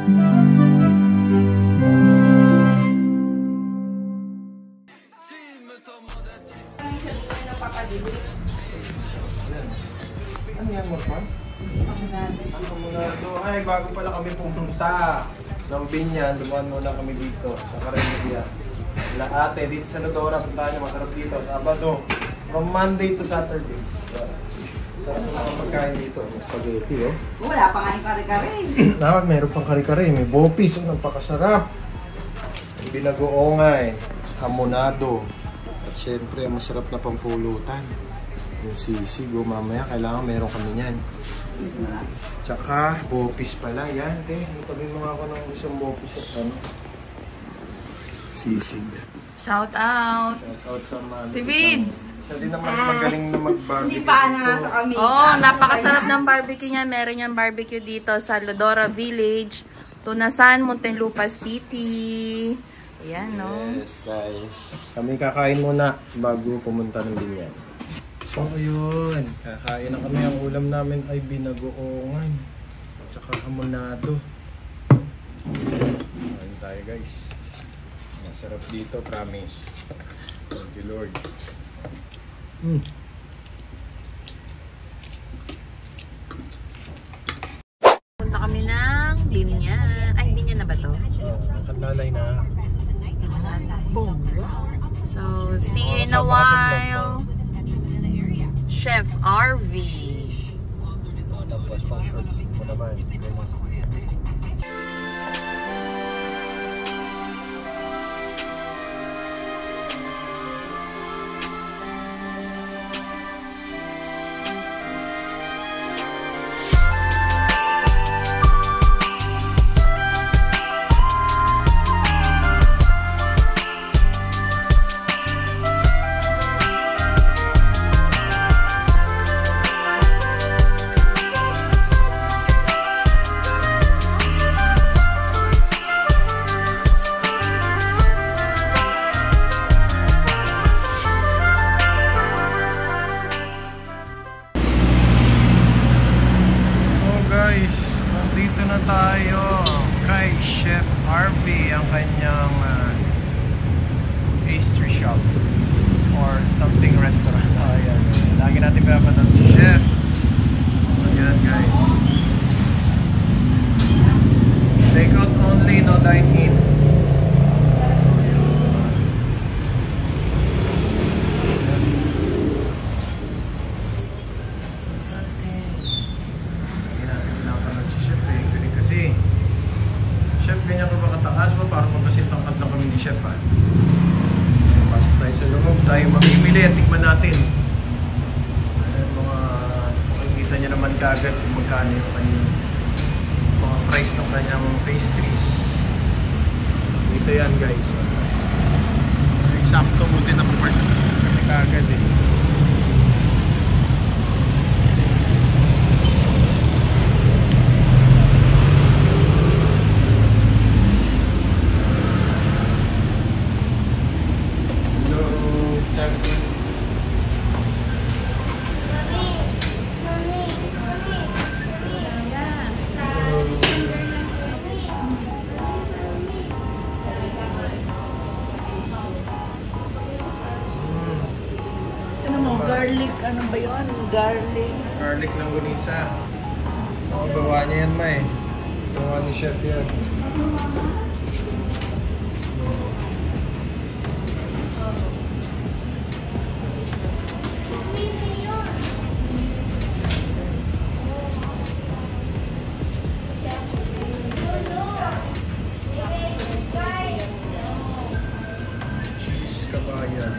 Ano yan mo pa? Ay, bago pala kami pumunta ng Binyan, dumaan muna kami dito sa Carinderia. Ate, dito sa Lodora, puntahan nyo, masarap dito. Sabado, from Monday to Saturday. Sarap na ang pagkain dito. May spaghetti, oh. Wala pa nga yung kare-kare. Dapat meron pang kare-kare. May bopis, oh, napakasarap. May binagoongay, hamonado. At syempre, ang masarap na pampulutan. Yung sisig, oh, mamaya kailangan meron kami niyan. Tsaka, bopis pala. Yan, tabi mo nga ako ng isang bopis at ano. Sisig. Shout out! Shout out sa mga Tivids! Siya din naman magaling na mag-barbecue. Hindi pa na kami. Oh, napakasarap ng barbecue niya. Meron yung barbecue dito sa Lodora Village, Tunasan, Muntinlupa City. Ayan, no? Yes, guys. Kami kakain muna bago pumunta ng Binyan. So, yun. Kakain na kami. Ang ulam namin ay binagoongan. Tsaka hamonado. Kain tayo, guys. Masarap dito, promise. Thank you, Lord. Punta kami ng Binyan. Ay, Binyan na ba to? Kanlalay na. Boom. So, see you in a while. Chef RV. Tapos pang shorts mo naman. Nandito na tayo kay Chef RV, ang kanyang pastry shop or something restaurant. Ayan. Lagi natin pinapanood si Chef. Ayan, guys. Take out only, no dine in. Chef, ganyan ko ba kataas mo? Para magkasintangkad lang kami ni Chef, ha? Pasok tayo sa loob. Tayo mamimili at tikman natin. Ayan, makikita niya naman kagad kung magkano yung kanyang mga price ng kanyang pastries. Dito yan, guys. Eksakto, buti na part kami kagad, eh. Garlic, ano ba yun? Garlic langganisa. Ang gawa niya yan, May. Gawa ni Chef yan. Cheese kabayan.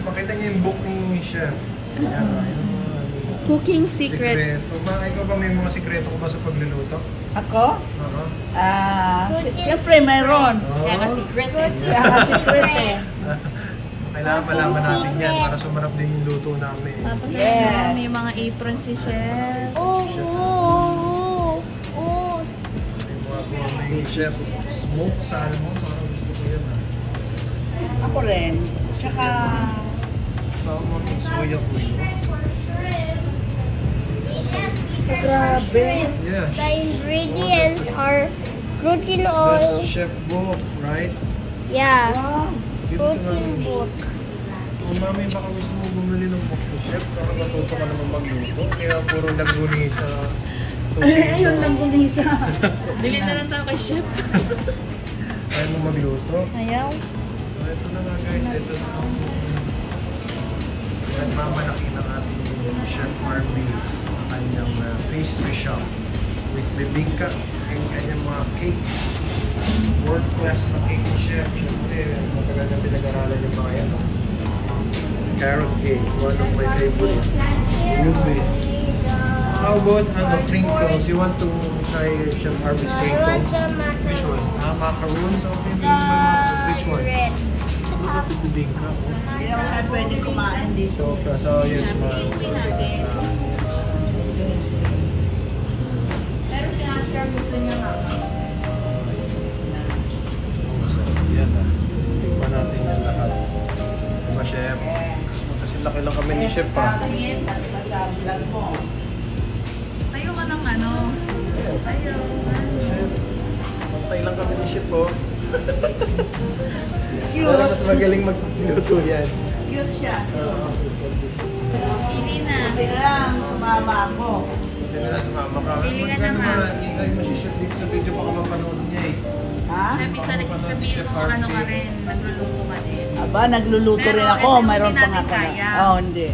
Pakita niyo yung book ni Chef. Cooking secret. Ikaw ba may mga sikreto ko ba sa pagluluto? Ako? Siyempre mayroon. Kaya ka secret eh. Kaya ka secret eh. Kailangan malaman natin yan para sumarap din yung luto namin. Yes. May mga apron si Chef. May Chef smoked salmon. Parang gusto ko yun. Ako rin. Tsaka... So kasama ng soya oil. Grabe. Yes. The ingredients are protein oil. That's chef book, right? Yeah, Wow. protein book. Kung mami, baka gusto mo bumili ng book ni chef, baka matuto ka naman magluto. Kaya puro laguni sa Ayun lang gulisa. Bili na lang tayo kay chef. Kaya mo magluto. Ayaw. So ito na nga guys, ito na ang nagmamalaki ng ating Chef Marvin, kanyang pastry shop with bibingka and kanyang mga cakes. World class na cake ni Chef. Siyempre, matagal na pinag-aralan yung mga yan. Carrot cake, one of my favorite. Ube. How about crinkles? You want to try Chef Harvey's crinkles? Which one? Macaroons? Okay, which one? Red. Look at the bibingka. Oh. Hindi naman tayo pwede kumain dito. So yes, ma'am. Pero sinashare gusto niya nga. Yan ah. Tingnan natin yan lahat. Diba, Chef? Kasi laki lang kami ni Chef pa. Sa vlog mo. Tayo ka ng ano? Tayo. Chef, santay lang kami ni Chef oh. Cute. Para mas magaling magluto yan. Cute siya. Pili na. Hindi lang, sumama ako. Kasi na sumama ka. Pili ka na, ma'am. Ingay mo si Chef dito sa video, baka mapanood niya eh. Ha? Sabi sabihin mo ano ka rin, nagluluto ka din. Aba, nagluluto Pero rin ako. ito, Mayroon hindi pa nga natin pala. kaya. Oo, hindi.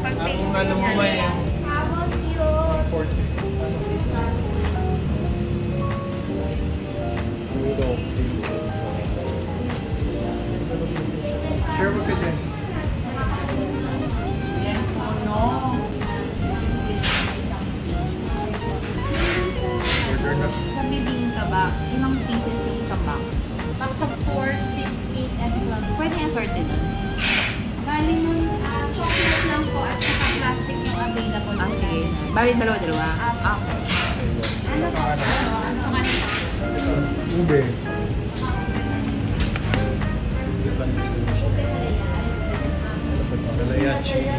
Pag Ang ano mo may How about your 40. Share mo ka dyan. Yan, ano. Order na. Sa bibingka ba, ilang pieces yung isang box? Box of 4, 6, 8, and 12. Pwede assorted nun? Bali nun, chocolate lang po at saka plastic yung available. Ah, sige. Bali dalawa-dalawa? Ah, okay. Ano po? Ube. Dalaya cheese.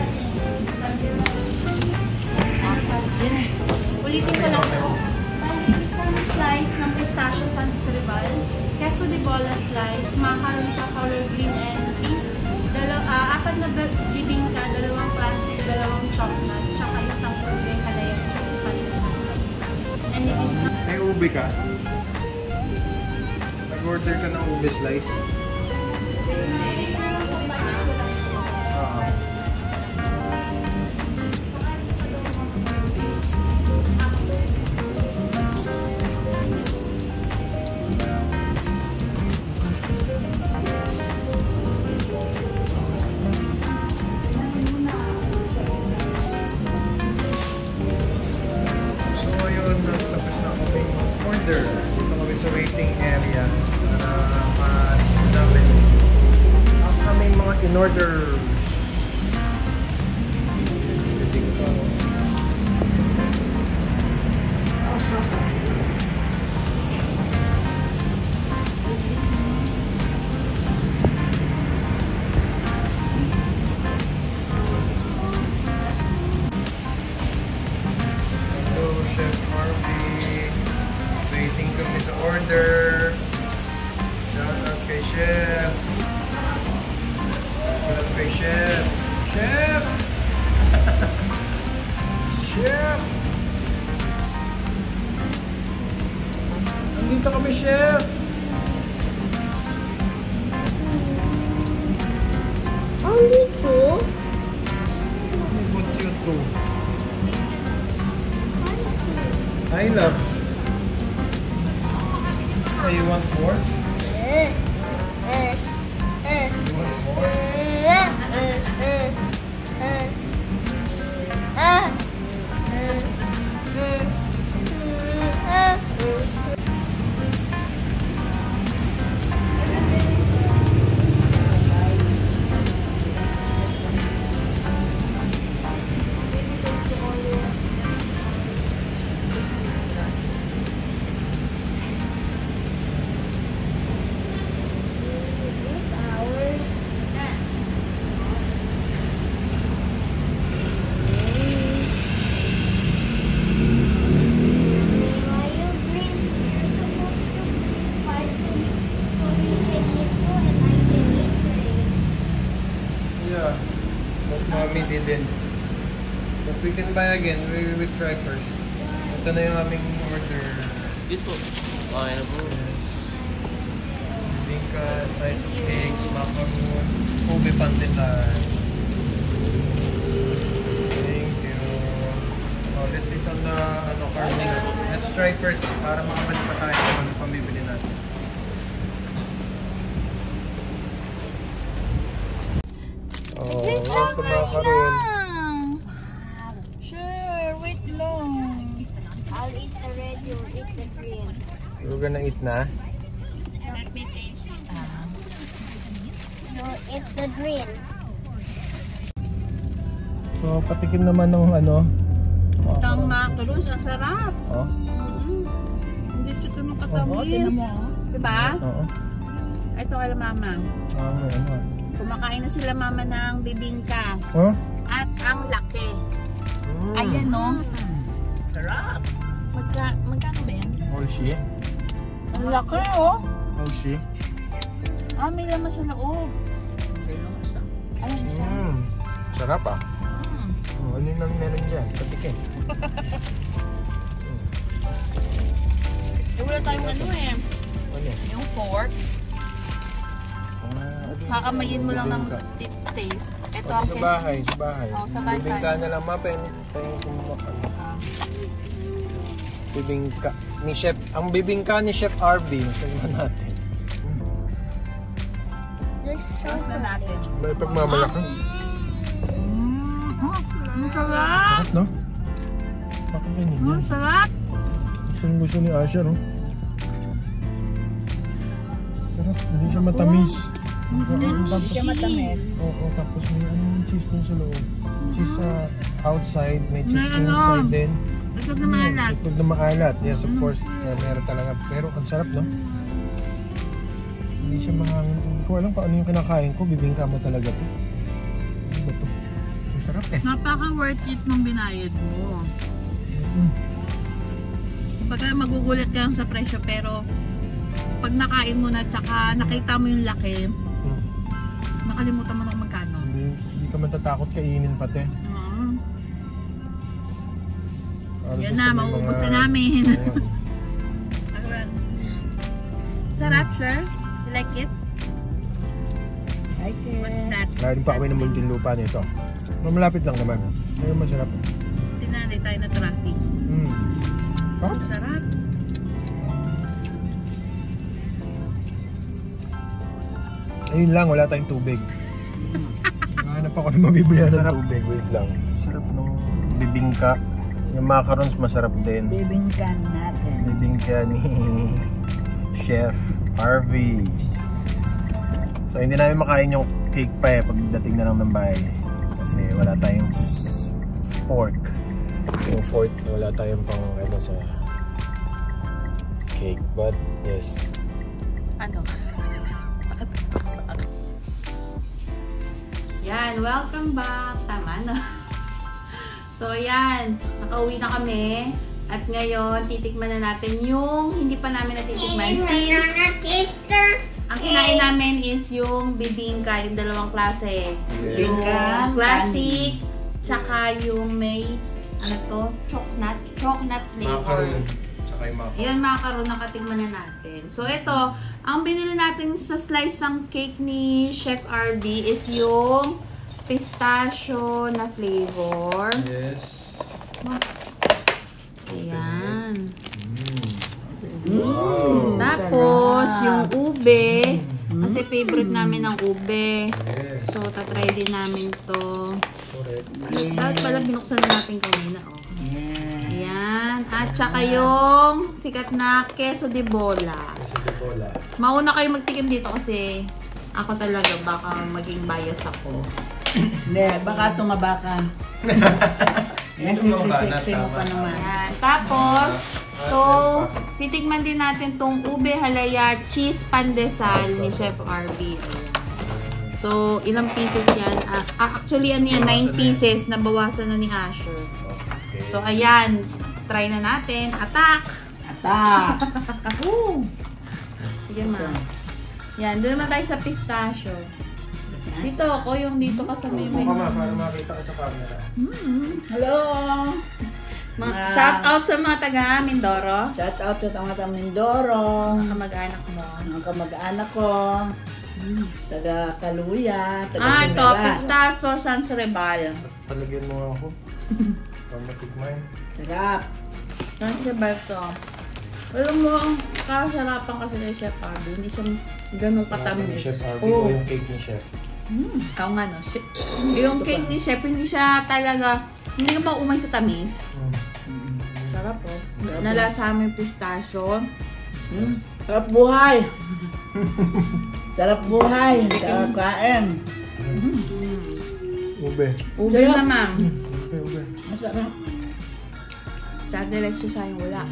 Ulitin ko lang po. Bali, isang slice ng pistachio sans tribal, queso de bola slice, macaron sa color green and pink, apat na bibingka, dalawang plastic, dalawang chocolate, tsaka isang ube, kalaya cheese pandan. And it is not May ube ka? Nag-order ka ng ube slice? Order. Dito kami sa waiting area para ma-receive namin ang aming mga in-orders. Hello, Chef Harvey. Waiting kami sa order. Shout out kay Chef. Shout out kay Chef. Chef! Chef! Nandito kami, Chef! only two? May butyo to. I love. Hey, you want more? Eh, eh, eh, You want more? Yeah. But mommy didn't. But we can buy again. We will try first. Ito na yung aming orders. Yes po. Okay na po. Yes. Bibingka, slice of cakes, macaroon, ube pandesal. Thank you. Oh, let's eat on the carne. Let's try first para makabalik pa tayo kung ano pang bibili natin. Oh, how's the macaroon? Sure, wait long. I'll eat the red, you eat the green. You're gonna eat na? Let me taste it. You eat the green. So, patikim naman ng ano. Itong macaroons, ang sarap. Oh? Hindi siya ito nung Oo, katamis. tinan mo, Diba? Oo. Ito kala mama. Ano? Kumakain na sila mama ng bibingka. Huh? At ang laki. Mm. Ayan no. Sarap. Magkano ba yan? Oishi? Ang laki oh. Oishi? Ah, may laman sa loob. Ayun siya. Sarap ah. Oh, ano yung meron dyan? Patikin. Wala tayong ano eh. Ano? Yung fork. Kakamayin mo lang ng taste. Ito Sa bahay, sa bahay. Oh, sa bahay. Bibingka na lang ma, pwede kumumakan. Bibingka ni Chef, ang bibingka ni Chef RB, tingnan natin. Just show na natin. May pagmamalaki. Ang sarap. Sarap, no? Bakit ganyan yan? Sarap. Gusto ni Asher, no? Sarap, hindi siya matamis. Hindi siya matamis. Oo, tapos may cheese dun sa loob. Cheese sa outside, may cheese May ano? inside din. Ito na maalat. Ito na maalat. Yes, of course. Meron talaga. Pero ang sarap, no? Hindi siya mahangin. Hindi ko alam kung ano yung kinakain ko. Bibingka mo talaga to. Ano ba to? Ang sarap eh. Napaka-worth it nung binayad mo. Pagka magugulat ka lang sa presyo pero pag nakain mo na tsaka nakita mo yung laki, nakalimutan mo na kung magkano. Hindi ka matatakot kainin pati. Yan na, mauubos na namin. Sarap, sure? You like it? Like it. What's that? Galing pa kami ng Muntinlupa nito. Malapit lang naman. Pero masarap. Tinanay tayo na traffic. Oh? Ang sarap. Ayun lang, wala tayong tubig. Hanap ako na mabibili ng tubig. Wait lang. Sarap ng bibingka. Yung macarons masarap din. Bibingkan natin. Bibingka ni Chef Harvey. So hindi namin makain yung cake pa pagdating na lang ng bahay. Kasi wala tayong fork. Yung fork, wala tayong pang ano sa cake. But yes. Ano? Yan, welcome back. Tama na. So, yan. Nakauwi na kami. At ngayon, titikman na natin yung hindi pa namin natitikman. Since ang kinain namin is yung bibingka, yung dalawang klase. Yes. Yung classic, tsaka yung may, ano to? Chocolate flavor. Tsaka yung macaron. Yan, macaron, nakatikman na natin. So, ito, ang binili natin sa slice ng cake ni Chef RB is yung pistachio na flavor. Yes. Ayan. Wow. Tapos, yung ube. Kasi favorite namin ang ube. Yes. So, tatry din namin to. Correct. Dapat pala binuksan na natin kanina. Oh. Ayan. At saka yung sikat na queso de bola. Queso de bola. Mauna kayo magtikim dito kasi ako talaga baka maging bias ako. Hindi, baka tumaba ka. Siksi mo pa naman. Ayan. Tapos, so, titikman din natin tong ube halaya cheese pandesal ni Chef RB. So, ilang pieces yan? Actually, ano yan? 9 pieces. Nabawasan na ni Asher. Okay. So, ayan. Try na natin. Attack! Attack! Sige ma. Yan, doon naman tayo sa pistachio. Dito ako, yung dito ka sa may Mukha ma, para makita ka sa camera. Hello! Shout out sa mga taga Mindoro. Shout out sa mga taga Mindoro. Mga kamag-anak mo. Mga kamag-anak ko. Taga Kaluya. Taga Ito, Sinaga. pistachio San Cerebal. Palagyan mo nga ako. Para matikman. Sarap. San Cerebal to. Alam mo, kasarapan kasi ni Chef Abby. Hindi siya ganun katamis. Chef Arby o yung cake ni Chef? Oo nga no. Yung cake ni Chef, hindi siya talaga, hindi ka maumay sa tamis. Sarap po. Nalasa mo yung pistachio. Sarap buhay. Sarap buhay. Sarap kain. Ube. Ube naman. Ube. Masarap. Sa diretso sa yung wala.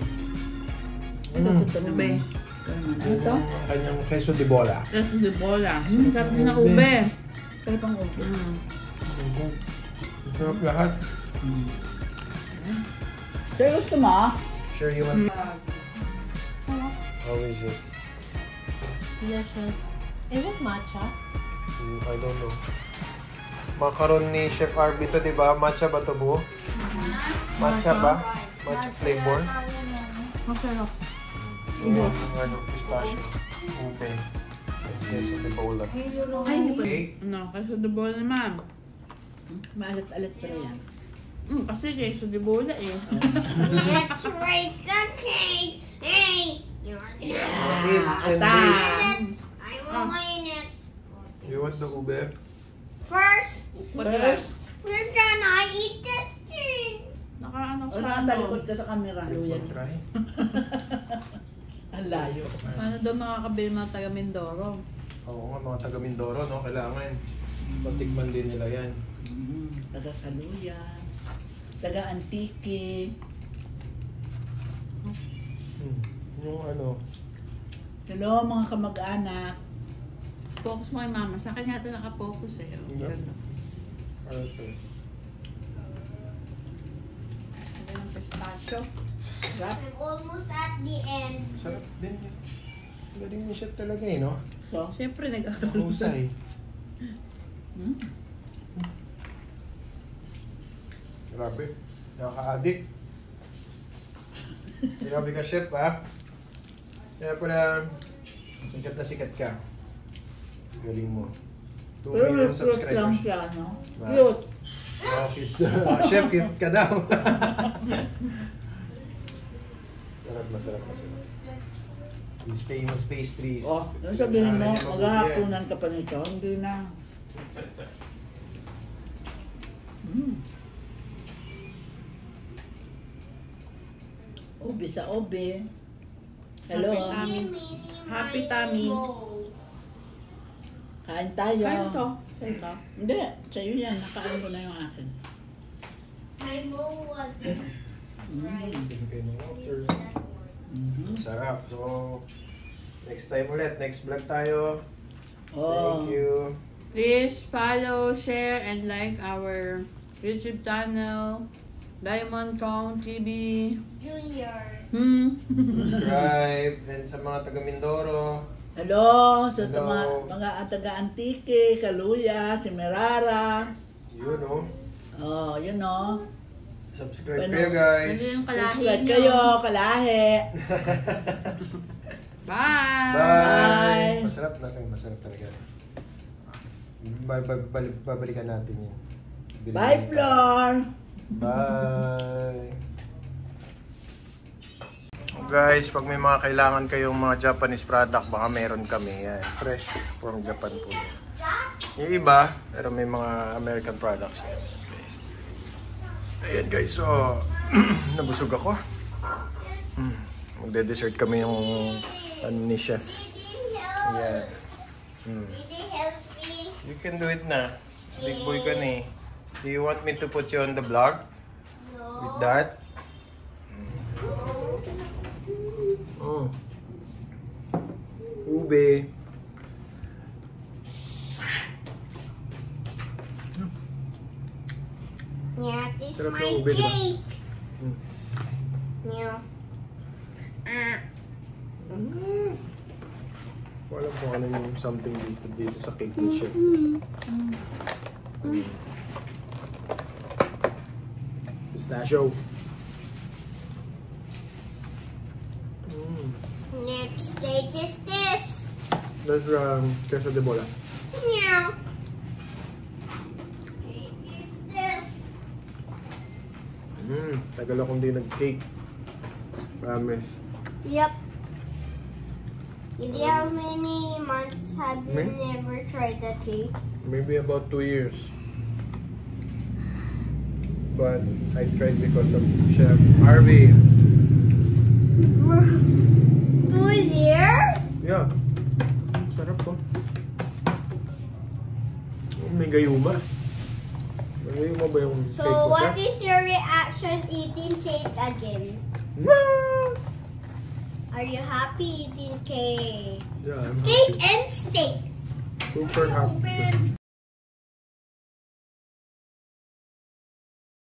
Ito Ube. Ano to? Ang kanyang queso de bola. Kasi di bola. Sarap din na ube. Sarap ang ube. Sarap lahat. Sir, gusto mo? Sure you want? How is it? Delicious. Is it matcha? I don't know. Macaron ni Chef Arby to, di ba? Matcha ba to, Bu? Matcha ba? Matcha flavor? Masarap. Ayan, ano, pistachio. Ube. Queso de bola. Ay, hindi pa. Cake. Ano, kasi di bola naman. Maalat-alat pa rin yan. Kasi queso di bola eh. Let's break the cake. Hey, Eat and eat. I will eat it. You want the ube? First, What else? we're gonna eat this thing. Nakaano O sa nakatalikod ka sa camera. You Luyan. want try? Ang layo. Paano daw makakabili mga taga Mindoro? Oo nga, mga taga Mindoro, no? Kailangan. Patikman din nila yan. Taga Kaluya. Taga Antique. Yung ano, Hello mga kamag-anak. Focus mo kay mama. Sa kanya ito nakapokus eh. Oh, Yeah. ganda. okay. Ganda ng pistachio. Sarap. I'm almost at the end. Sarap din yun. Galing ni Chef talaga eh, no? So, Siyempre nag-aaral. Husay. Grabe. Nakaka-addict. Grabe ka, Chef, ha? Kaya pala, sikat ka. Galing mo. 2 pero million cute lang subscribers. siya, no? Wow. Cute. Oh, cute. Chef, cute ka daw. Sarap. These famous pastries. Oh, nung sabihin mo, maghahapunan ka pa nito, hindi na. Ubi sa ubi. Hello. Happy tummy. Kain tayo. Ano to? Sa'yo to? Hindi, sa'yo yan. Nakain ko na yung akin. My bowl was Philippine water. Sarap. So, next time ulit. Next vlog tayo. Oh. Thank you. Please follow, share, and like our YouTube channel. Diamond Kong TV. Junior. Subscribe. And sa mga taga Mindoro. Hello sa Hello. mga taga Antique, Kaluya, Semirara. Yun, oh. Oh, yun o. Subscribe Ano? kayo, guys. Ano yung kalahi Subscribe nyo? kayo, kalahe. Bye! Bye! Masarap talaga. Babalikan natin yun. Bye, Flor! Bye! Guys, pag may mga kailangan kayong mga Japanese product, baka meron kami. Yan, fresh from Japan po. Yung iba, pero may mga American products. Ayan guys, so nabusog ako. Magde-dessert kami yung ano ni Chef. Ayan. You can do it na. Big boy ka na eh. Do you want me to put you on the vlog? With that? Ube. Yeah, this is Sarap my ng ube, diba? cake. Yeah. Alam ko ano yung something dito sa cake ni Chef. Pistachio. Next cake is this. That's queso de bola. Yeah. Cake is this. Tagal akong di nag-cake. Promise. Yep. Did you how many months have you Me? never tried the cake? Maybe about 2 years. But I tried because of Chef Harvey. 2 years? Yeah. Sarap po. May gayuma. May gayuma ba yung cake So, ko, what Chef? is your reaction eating cake again? Are you happy eating cake? Yeah, I'm Cake happy. and steak. Super happy.